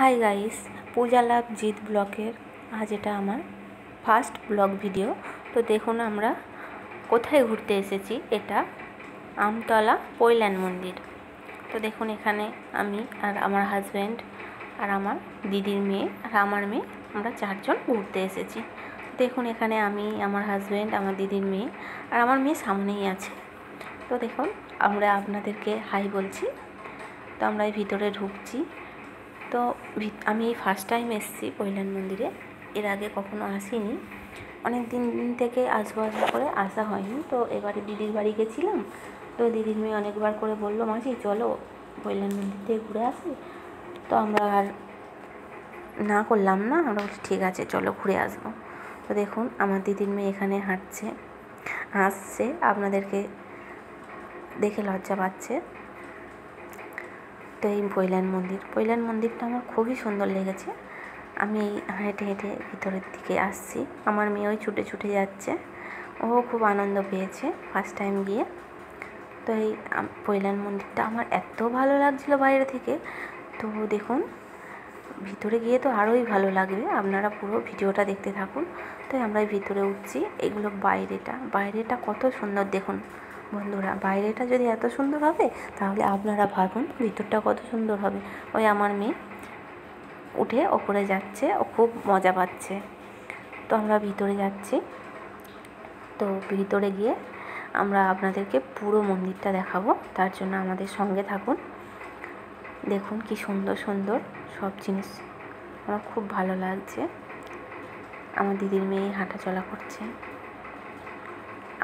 Hi guys, পূজা লাভ জিৎ ব্লগের আজ এটা আমার ফার্স্ট ব্লগ ভিডিও। তো দেখুন আমরা কোথায় ঘুরতে এসেছি। এটা আমতলা পৈলান মন্দির। তো দেখুন এখানে আমি আর আমার হাজব্যান্ড আর আমার দিদির মেয়ে আর আমার মেয়ে, আমরা চারজন ঘুরতে এসেছি। দেখুন এখানে আমি, আমার হাজব্যান্ড, আমার দিদির মেয়ে আর আমার মেয়ে সামনেই আছে। তো দেখুন আমরা আপনাদেরকে হাই বলছি। তো আমরা এই ভিতরে ঢুকছি। তো আমি এই ফার্স্ট টাইম এসেছি পৈলান মন্দিরে, এর আগে কখনো আসিনি। অনেক দিন থেকে আসবো করে আসা হয়নি। তো এবারে দিদির বাড়ি গেছিলাম। তো দিদির মেয়ে অনেকবার করে বললো, মাসি চলো পৈলান মন্দির থেকে ঘুরে আসি। তো আমরা আর না করলাম না, আমরা বলছি ঠিক আছে চলো ঘুরে আসবো। তো দেখুন আমার দিদির মেয়ে এখানে হাসছে, আপনাদেরকে দেখে লজ্জা পাচ্ছে। তো এই পৈলান মন্দিরটা আমার খুবই সুন্দর লেগেছে। আমি হেঁটে হেঁটে ভিতরের দিকে আসছি, আমার মেয়ে ওই ছুটে ছুটে যাচ্ছে, ও খুব আনন্দ পেয়েছে ফার্স্ট টাইম গিয়ে। তো এই পৈলান মন্দিরটা আমার এত ভালো লাগছিলো বাইরে থেকে। তো দেখুন ভিতরে গিয়ে তো আরোই ভালো লাগবে, আপনারা পুরো ভিডিওটা দেখতে থাকুন। তো আমরা ভিতরে উঠছি। এগুলো বাইরেটা কত সুন্দর দেখুন বন্ধুরা। বাইরেটা যদি এত সুন্দর হবে তাহলে আপনারা ভাবুন ভিতরটা কত সুন্দর হবে। ওই আমার মেয়ে উঠে ওপরে যাচ্ছে, ও খুব মজা পাচ্ছে। তো আমরা ভিতরে যাচ্ছি। তো ভিতরে গিয়ে আমরা আপনাদেরকে পুরো মন্দিরটা দেখাবো, তার জন্য আমাদের সঙ্গে থাকুন। দেখুন কি সুন্দর সুন্দর সব জিনিস, আমার খুব ভালো লাগছে। আমার দিদির মেয়ে হাঁটাচলা করছে,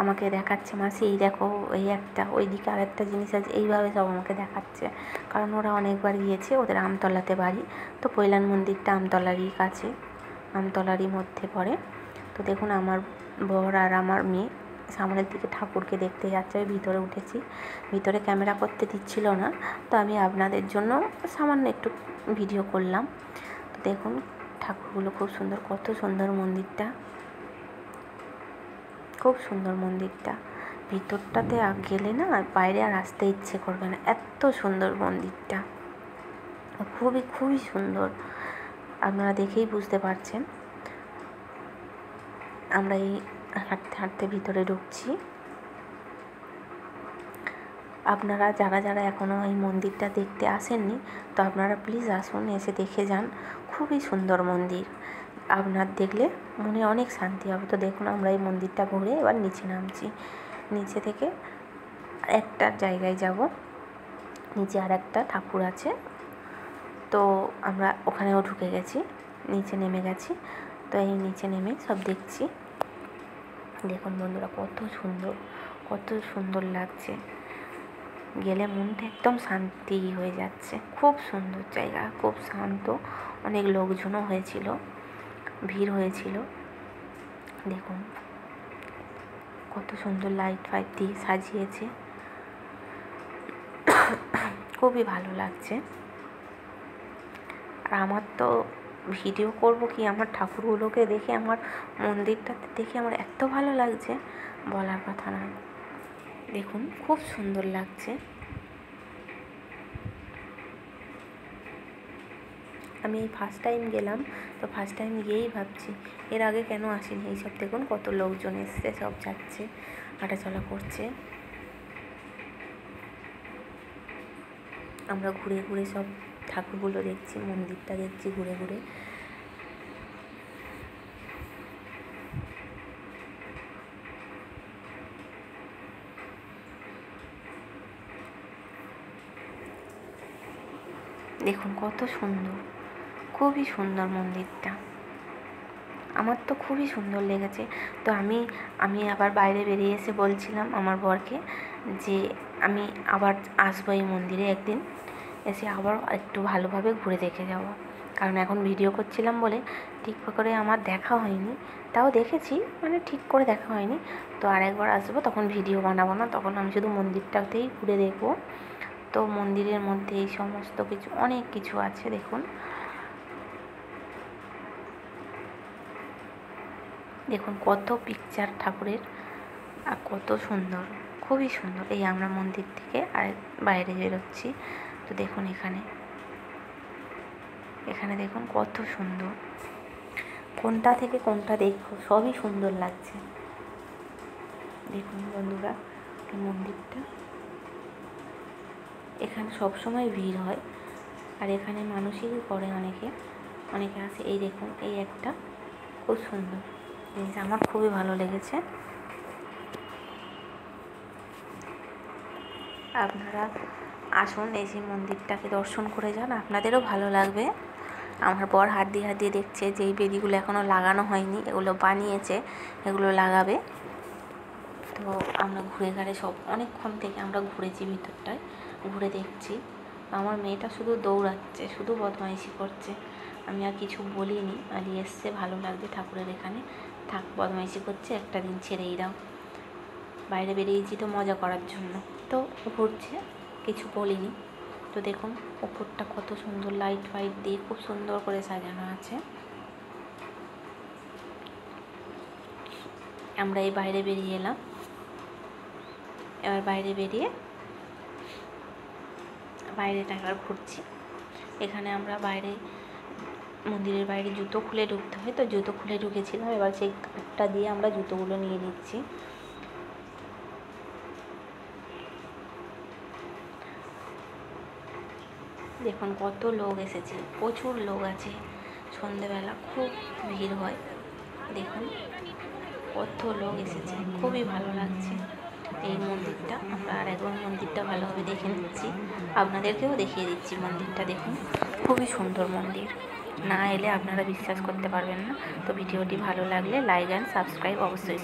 আমাকে দেখাচ্ছে, মাসি এই দেখো এই একটা, ওইদিকে আর একটা জিনিস আছে, এইভাবে সব আমাকে দেখাচ্ছে। কারণ ওরা অনেকবার গিয়েছে, ওদের আমতলাতে বাড়ি। তো পৈলান মন্দিরটা আমতলারই কাছে, আমতলারই মধ্যে পড়ে। তো দেখুন আমার বর আর আমার মেয়ে সামনের দিকে ঠাকুরকে দেখতে যাচ্ছে। ওই ভিতরে উঠেছি, ভিতরে ক্যামেরা করতে দিচ্ছিল না, তো আমি আপনাদের জন্য সামান্য একটু ভিডিও করলাম। তো দেখুন ঠাকুরগুলো খুব সুন্দর, কত সুন্দর মন্দিরটা, খুব সুন্দর মন্দিরটা। ভিতরটাতে গেলে না বাইরে আর আসতে ইচ্ছে করবে না, এত সুন্দর মন্দিরটা, খুবই খুবই সুন্দর। আপনারা দেখেই বুঝতে পারছেন। আমরা এই হাঁটতে হাঁটতে ভিতরে ঢুকছি। আপনারা যারা যারা এখনও এই মন্দিরটা দেখতে আসেননি, তো আপনারা প্লিজ আসুন, এসে দেখে যান। খুবই সুন্দর মন্দির, আপনার দেখলে মনে অনেক শান্তি হবে। তো দেখুন আমরা এই মন্দিরটা ঘুরে এবার নিচে নামছি। নিচে থেকে একটা জায়গায় যাব, নিচে আর একটা ঠাকুর আছে। তো আমরা ওখানেও ঢুকে গেছি, নিচে নেমে গেছি। তো এই নিচে নেমে সব দেখছি। দেখুন বন্ধুরা কত সুন্দর, কত সুন্দর লাগছে। গেলে মনটা একদম শান্তি হয়ে যাচ্ছে। খুব সুন্দর জায়গা, খুব শান্ত। অনেক লোকজনও হয়েছিল, ভিড় হয়েছিল। দেখুন কত সুন্দর লাইট ফাইট দিয়ে সাজিয়েছে, খুবই ভালো লাগছে। আর আমার তো ভিডিও করব কি, আমার ঠাকুরগুলোকে দেখে, আমার মন্দিরটাতে দেখে আমার এত ভালো লাগছে, বলার কথা নয়। দেখুন খুব সুন্দর লাগছে। আমি এই ফার্স্ট টাইম গেলাম, তো ফার্স্ট টাইম গিয়েই ভাবছি এর আগে কেন আসিনি। এইসব দেখুন কত লোকজন এসছে, সব যাচ্ছে, হাঁটাচলা করছে। আমরা ঘুরে ঘুরে সব ঠাকুরগুলো দেখছি, মন্দিরটা দেখছি ঘুরে ঘুরে। দেখুন কত সুন্দর, খুবই সুন্দর মন্দিরটা, আমার তো খুবই সুন্দর লেগেছে। তো আমি আবার বাইরে বেরিয়ে এসে বলছিলাম আমার বরকে যে আমি আবার আসবো এই মন্দিরে একদিন, এসে আবার একটু ভালোভাবে ঘুরে দেখে যাব। কারণ এখন ভিডিও করছিলাম বলে ঠিক করে আমার দেখা হয়নি, তাও দেখেছি, মানে ঠিক করে দেখা হয়নি। তো আরেকবার আসবো, তখন ভিডিও বানাবো না, তখন আমি শুধু মন্দিরটাতেই ঘুরে দেখবো। তো মন্দিরের মধ্যে এই সমস্ত কিছু, অনেক কিছু আছে। দেখুন দেখুন কত পিকচার ঠাকুরের, আর কত সুন্দর, খুবই সুন্দর। এই আমরা মন্দির থেকে আর বাইরে বেরোচ্ছি। তো দেখুন এখানে এখানে দেখুন কত সুন্দর, কোনটা থেকে কোনটা দেখো সবই সুন্দর লাগছে। দেখুন বন্ধুরা এই মন্দিরটা, এখানে সবসময় ভিড় হয় আর এখানে মানুষই করে, অনেকে আসে। এই দেখুন এই একটা খুব সুন্দর জিনিস, আমার খুবই ভালো লেগেছে। আপনারা আসুন, এই যে মন্দিরটাকে দর্শন করে যান, আপনাদেরও ভালো লাগবে। আমার বর হাত দিয়ে দেখছে যে এই বেদিগুলো এখনও লাগানো হয়নি, এগুলো বানিয়েছে, এগুলো লাগাবে। তো আমরা ঘুরে ঘাড়ে সব অনেকক্ষণ থেকে আমরা ঘুরেছি, ভিতরটায় ঘুরে দেখছি। আমার মেয়েটা শুধু দৌড়াচ্ছে, শুধু বদমাইশি করছে। আমি আর কিছু বলিনি, আর এসছে ভালো লাগছে ঠাকুরের এখানে, থাক বদমাইশি করছে, একটা দিন ছেড়েই দাও। বাইরে বেরিয়েছি তো মজা করার জন্য, তো ঘুরছে, কিছু বলিনি। তো দেখুন উপরটা কত সুন্দর লাইট ফাইট দিয়ে খুব সুন্দর করে সাজানো আছে। আমরা এই বাইরে বেরিয়ে এলাম, এবার বাইরে বেরিয়ে বাইরেটা এবার ঘুরছি। এখানে আমরা বাইরে, মন্দিরের বাইরে জুতো খুলে ঢুকতে হয়, তো জুতো খুলে ঢুকেছিলাম। এবার সেই কার্ডটা দিয়ে আমরা জুতোগুলো নিয়ে নিচ্ছি। দেখুন কত লোক এসেছে, প্রচুর লোক আছে, সন্ধেবেলা খুব ভিড় হয়। দেখুন কত লোক এসেছে, খুবই ভালো লাগছে এই মন্দিরটা। আমরা আর একবার মন্দিরটা ভালোভাবে দেখে নিচ্ছি, আপনাদেরকেও দেখিয়ে দিচ্ছি মন্দিরটা। দেখুন খুবই সুন্দর মন্দির, না এলে আপনারা বিশ্বাস করতে পারবেন না। তো ভিডিওটি ভালো লাগলে লাইক অ্যান্ড সাবস্ক্রাইব অবশ্যই